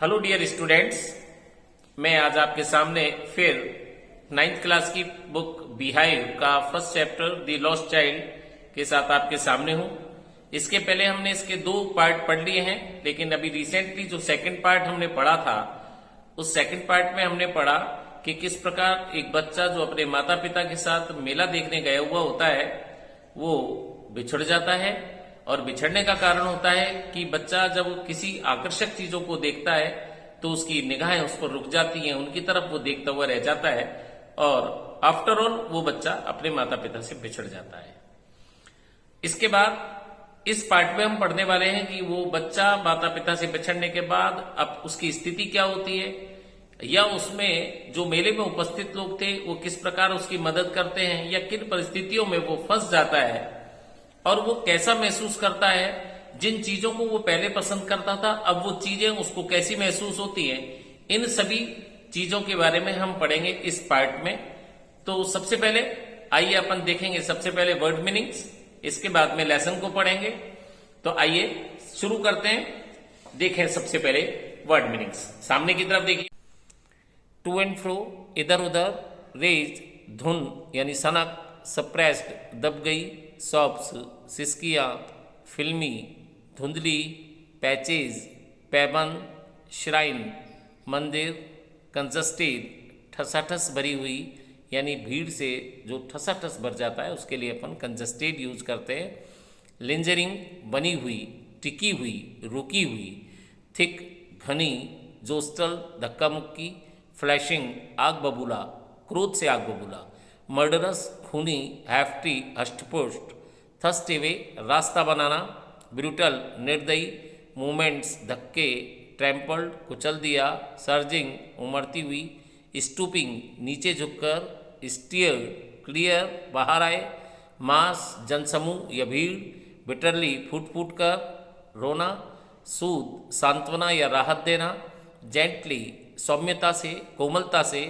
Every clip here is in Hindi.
हेलो डियर स्टूडेंट्स, मैं आज आपके सामने फिर 9th क्लास की बुक बिहाइव का first chapter the lost child के साथ आपके सामने हूं। इसके पहले हमने इसके 2 पार्ट पढ़ लिए हैं, लेकिन अभी रिसेंटली जो सेकंड पार्ट हमने पढ़ा था, उस सेकंड पार्ट में हमने पढ़ा कि किस प्रकार एक बच्चा जो अपने माता पिता के साथ मेला देखने गया हुआ होता है वो बिछड़ जाता है। और बिछड़ने का कारण होता है कि बच्चा जब किसी आकर्षक चीजों को देखता है तो उसकी निगाहें उस पर रुक जाती हैं, उनकी तरफ वो देखता हुआ रह जाता है और आफ्टर ऑल वो बच्चा अपने माता पिता से बिछड़ जाता है। इसके बाद इस पार्ट में हम पढ़ने वाले हैं कि वो बच्चा माता पिता से बिछड़ने के बाद अब उसकी स्थिति क्या होती है, या उसमें जो मेले में उपस्थित लोग थे वो किस प्रकार उसकी मदद करते हैं, या किन परिस्थितियों में वो फंस जाता है और वो कैसा महसूस करता है। जिन चीजों को वो पहले पसंद करता था अब वो चीजें उसको कैसी महसूस होती हैं, इन सभी चीजों के बारे में हम पढ़ेंगे इस पार्ट में। तो सबसे पहले आइए अपन देखेंगे सबसे पहले वर्ड मीनिंग्स, इसके बाद में लेसन को पढ़ेंगे। तो आइए शुरू करते हैं। देखें सबसे पहले वर्ड मीनिंग्स, सामने की तरफ देखिए। टू एंड फ्रो, इधर उधर। रेज, धुन यानी सनक। सप्रेस्ड, दब गई। सॉप्स, सिसकियाँ। फिल्मी, धुंधली। पैचेज, पैबंद। श्राइन, मंदिर। कंजस्टेड, ठसाठस भरी हुई, यानी भीड़ से जो ठसाठस भर जाता है उसके लिए अपन कंजस्टेड यूज करते हैं। लिंजरिंग, बनी हुई, टिकी हुई, रुकी हुई। थिक, घनी। जोस्टल, धक्का मुक्की। फ्लैशिंग, आग बबूला, क्रोध से आग बबूला। मर्डरस, खूनी। हैफ्टी, हष्टपुष्ट। थर्स्टी वे, रास्ता बनाना। ब्रूटल, निर्दयी। मूवमेंट्स, धक्के। ट्रैम्पल्ड, कुचल दिया। सर्जिंग, उमड़ती हुई। स्टूपिंग, नीचे झुककर। स्टीयर, क्लियर, बाहर आए। मास, जनसमूह या भीड़। बिटरली, फूट फूट कर रोना। सूद, सांत्वना या राहत देना। जेंटली, सौम्यता से, कोमलता से।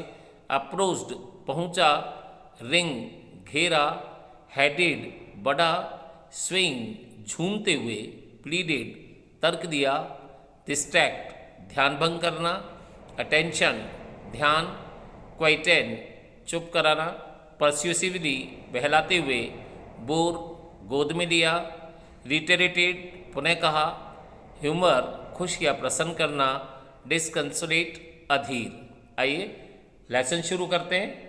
अप्रोच्ड, पहुंचा। रिंग, घेरा। हेडेड, बड़ा। स्विंग, झूमते हुए। प्लीडेड, तर्क दिया। डिस्ट्रैक्ट, ध्यान भंग करना। अटेंशन, ध्यान। क्वाइटेन, चुप कराना। परस्यूसिवली, बहलाते हुए। बोर, गोद में लिया। रिटेरेटेड, पुनः कहा। ह्यूमर, खुश या प्रसन्न करना। डिस्कंसोलेट, अधीर। आइए लेसन शुरू करते हैं।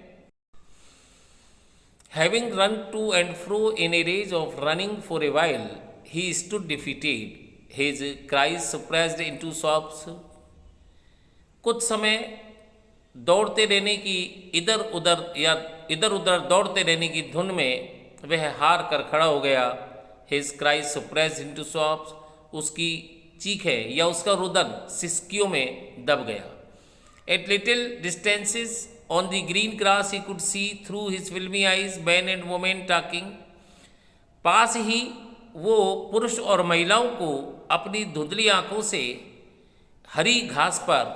Having run to and fro in a rage of running for a while, he stood defeated, his cries suppressed into sobs. कुछ समय दौड़ते रहने की इधर उधर दौड़ते रहने की धुन में वह हार कर खड़ा हो गया। His cries suppressed into sobs, उसकी चीखें या उसका रुदन सिसकियों में दब गया। At little distances on the green grass he could see through his filmy eyes men and women talking. पास ही वो पुरुष और महिलाओं को अपनी धुंधली आंखों से हरी घास पर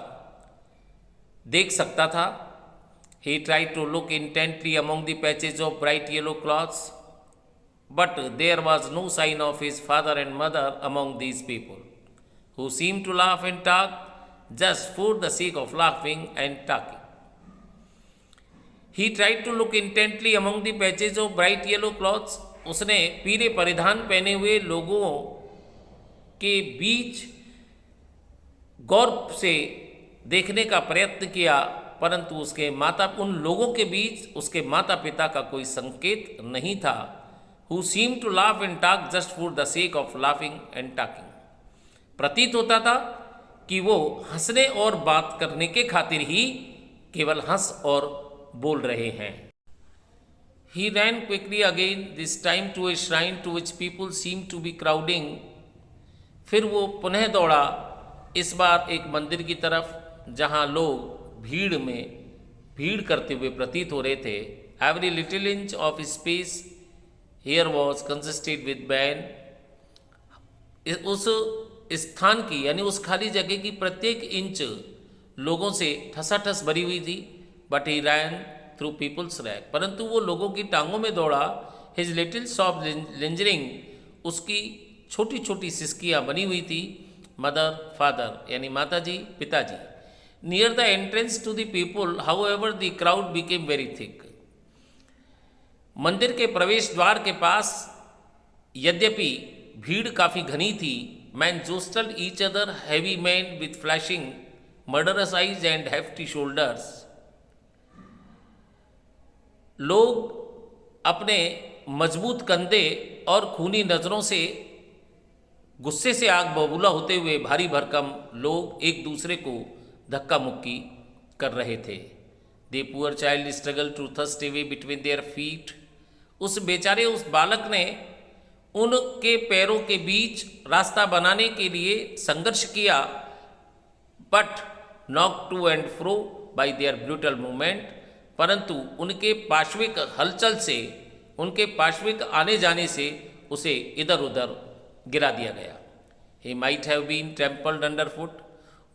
देख सकता था। He tried to look intently among the patches of bright yellow cloths, but there was no sign of his father and mother among these people, who seemed to laugh and talk just for the sake of laughing and talking. He tried to look intently among the patches of bright yellow cloths. उसने पीले परिधान पहने हुए लोगों के बीच गौर से देखने का प्रयत्न किया, परंतु उन लोगों के बीच उसके माता पिता का कोई संकेत नहीं था। Who seemed to laugh and talk just for the sake of laughing and talking. प्रतीत होता था कि वो हंसने और बात करने के खातिर ही केवल हंस और बोल रहे हैं। He ran quickly again, this time to a shrine to which people seemed to be crowding. फिर वो पुनः दौड़ा, इस बार एक मंदिर की तरफ जहां लोग भीड़ करते हुए प्रतीत हो रहे थे। Every little inch of space here was congested with men. उस स्थान की यानी उस खाली जगह की प्रत्येक इंच लोगों से ठसाठस भरी हुई थी। But he ran through people's rack, परंतु वो लोगों की टांगों में दौड़ा। हिज लिटिल सॉफ्ट लिंजरिंग, उसकी छोटी छोटी सिसकियाँ बनी हुई थी। मदर फादर यानी माता जी पिताजी। Near the entrance to the people however the crowd became very thick. मंदिर के प्रवेश द्वार के पास यद्यपि भीड़ काफी घनी थी, men jostle each other heavy men with flashing murderous eyes and hefty shoulders. लोग अपने मजबूत कंधे और खूनी नजरों से गुस्से से आग बबूला होते हुए भारी भरकम लोग एक दूसरे को धक्का मुक्की कर रहे थे। They poor child struggle to thrust away between their feet. उस बेचारे उस बालक ने उनके पैरों के बीच रास्ता बनाने के लिए संघर्ष किया, but knock to and fro by their brutal movement. परंतु उनके पार्श्विक हलचल से, उनके पार्श्विक आने जाने से उसे इधर उधर गिरा दिया गया। He might have been trampled under foot.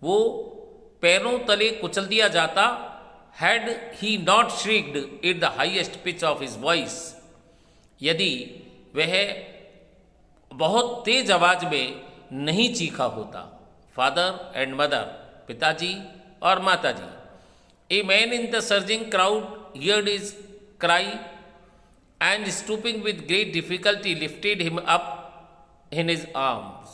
वो पैरों तले कुचल दिया जाता। Had he not shrieked at the highest pitch of his voice. यदि वह बहुत तेज आवाज में नहीं चीखा होता। फादर एंड मदर, पिताजी और माताजी। A man in the surging crowd heard his cry and stooping with great difficulty lifted him up in his arms.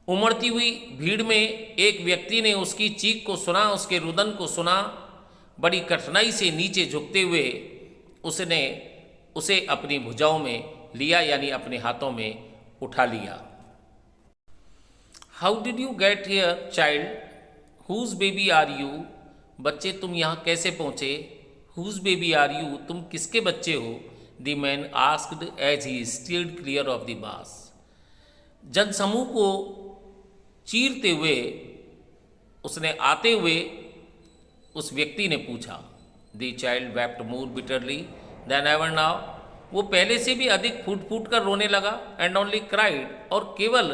उमड़ती हुई भीड़ में एक व्यक्ति ने उसकी चीख को सुना, उसके रुदन को सुना। बड़ी कठिनाई से नीचे झुकते हुए उसने उसे अपनी भुजाओं में लिया, यानी अपने हाथों में उठा लिया। How did you get here child? Whose baby are you? बच्चे तुम यहाँ कैसे पहुँचे? Whose baby are you? तुम किसके बच्चे हो? The man asked as he steered clear of the mass. जनसमूह को चीरते हुए उसने आते हुए उस व्यक्ति ने पूछा। The child wept more bitterly then ever now. वो पहले से भी अधिक फूट फूट कर रोने लगा। एंड ओनली क्राइड, और केवल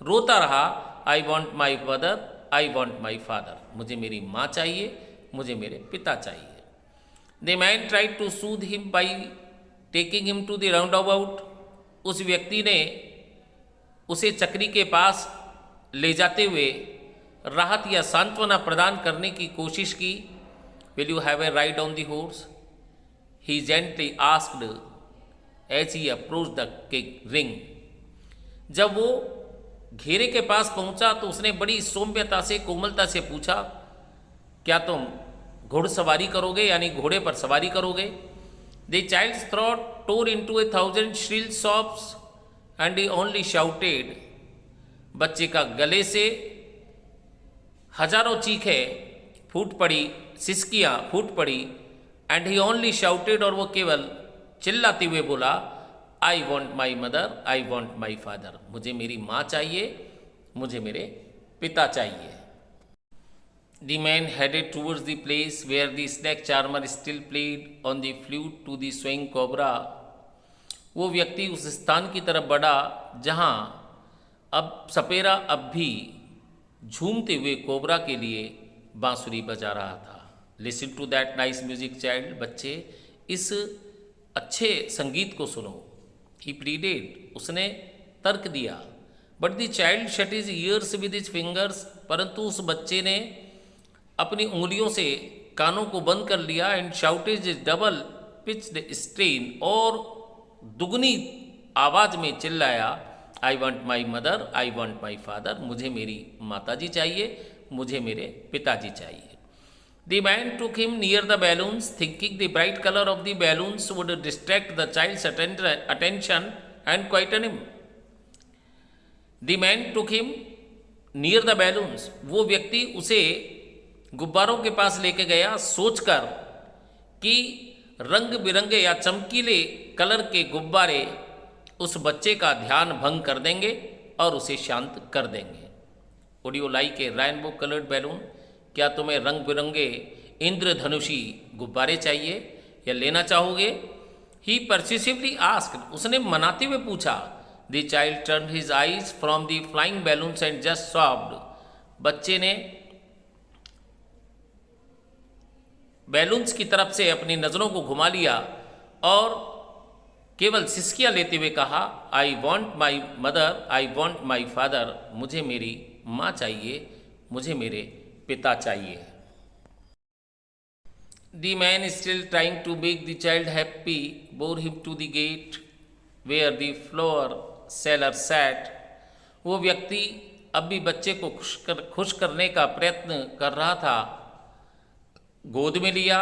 रोता रहा। I want my mother, I want my father. मुझे मेरी माँ चाहिए, मुझे मेरे पिता चाहिए। The man tried to soothe him by taking him to the round about. उस व्यक्ति ने उसे चक्री के पास ले जाते हुए राहत या सांत्वना प्रदान करने की कोशिश की। Will you have a ride on the horse? He gently asked as he approach the ring. जब वो घेरे के पास पहुंचा तो उसने बड़ी सौम्यता से, कोमलता से पूछा, क्या तुम घुड़सवारी करोगे, यानी घोड़े पर सवारी करोगे? The child's throat tore into 1,000 shrill sobs and he only shouted. बच्चे का गले से हजारों चीखें फूट पड़ी, सिसकियां फूट पड़ी। एंड ही ओनली शाउटेड, और वो केवल चिल्लाते हुए बोला, I want my mother, I want my father. मुझे मेरी माँ चाहिए, मुझे मेरे पिता चाहिए। The man headed towards the place where the snake charmer still played on the flute to the swing cobra. वो व्यक्ति उस स्थान की तरफ बढ़ा जहाँ अब सपेरा अब भी झूमते हुए कोबरा के लिए बांसुरी बजा रहा था। Listen to that nice music child. बच्चे इस अच्छे संगीत को सुनो। ही प्लीडेड, उसने तर्क दिया। But the child shut his years with his fingers. परंतु उस बच्चे ने अपनी उंगलियों से कानों को बंद कर लिया। एंड शाउटेज डबल पिच्ड स्ट्रेन, और दुगनी आवाज में चिल्लाया, आई want my mother, I want my father. मुझे मेरी माताजी चाहिए, मुझे मेरे पिताजी चाहिए। The man took him near the balloons, thinking the bright color of the balloons would distract the child's attention and quieten him. The man took him near the balloons. वो व्यक्ति उसे गुब्बारों के पास लेके गया, सोचकर कि रंग बिरंगे या चमकीले कलर के गुब्बारे उस बच्चे का ध्यान भंग कर देंगे और उसे शांत कर देंगे। Would you like a rainbow colored balloon? क्या तुम्हें रंग बिरंगे इंद्रधनुषी गुब्बारे चाहिए या लेना चाहोगे? ही परस्यूसिवली आस्क्ड, उसने मनाते हुए पूछा। The child turned his eyes from the flying balloons and just sobbed. बच्चे ने बैलून्स की तरफ से अपनी नजरों को घुमा लिया और केवल सिसकियां लेते हुए कहा, I want my mother, I want my father, मुझे मेरी माँ चाहिए, मुझे मेरे पिता चाहिए। The man still trying to make the child happy bore him to the gate where the flower seller sat. वो व्यक्ति अब भी बच्चे को खुश करने का प्रयत्न कर रहा था। गोद में लिया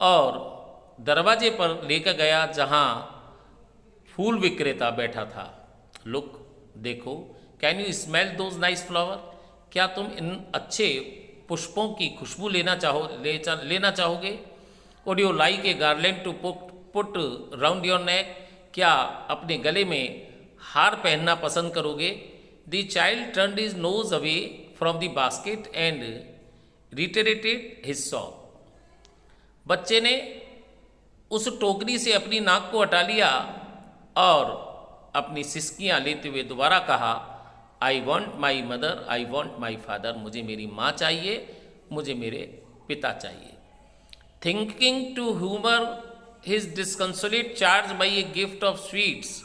और दरवाजे पर लेकर गया जहां फूल विक्रेता बैठा था। लुक, देखो, can you smell those nice flower, क्या तुम इन अच्छे पुष्पों की खुशबू लेना चाहोगे? Would you like a garland to put round your neck, क्या अपने गले में हार पहनना पसंद करोगे? The child turned his nose away from the basket and reiterated his song. बच्चे ने उस टोकरी से अपनी नाक को हटा लिया और अपनी सिसकियां लेते हुए दोबारा कहा, I want my mother, I want my father, मुझे मेरी माँ चाहिए, मुझे मेरे पिता चाहिए। Thinking to humour his disconsolate charge by a gift of sweets,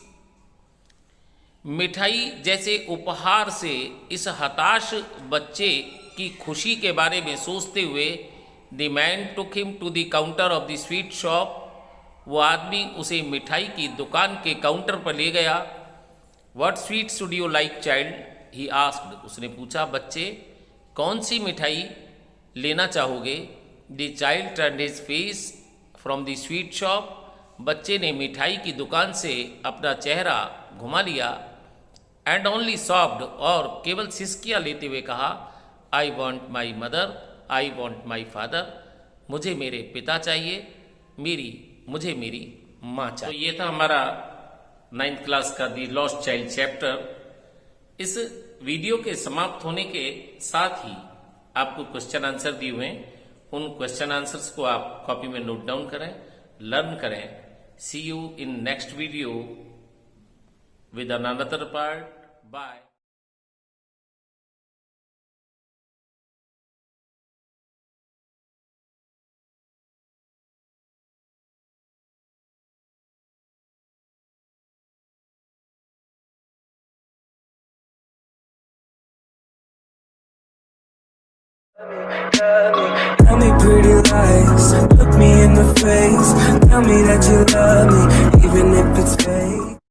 मिठाई जैसे उपहार से इस हताश बच्चे की खुशी के बारे में सोचते हुए the man took him to the counter of the sweet shop, वो आदमी उसे मिठाई की दुकान के काउंटर पर ले गया। What sweet should you like child, he asked, उसने पूछा, बच्चे कौन सी मिठाई लेना चाहोगे? The child turned his face from the sweet shop, बच्चे ने मिठाई की दुकान से अपना चेहरा घुमा लिया। एंड ओनली सॉफ्ड, और केवल सिसकियां लेते हुए कहा, I want my mother, I want my father, मुझे मेरे पिता चाहिए, मुझे मेरी माँ चाहिए। तो ये था हमारा 9th क्लास का दी लॉस्ट चाइल्ड चैप्टर। इस वीडियो के समाप्त होने के साथ ही आपको क्वेश्चन आंसर दिए हुए हैं, उन क्वेश्चन आंसर्स को आप कॉपी में नोट डाउन करें, लर्न करें। See you in next video with another part. Bye. Tell me pretty lies, look me in the face, tell me that you love me, even if it's fake.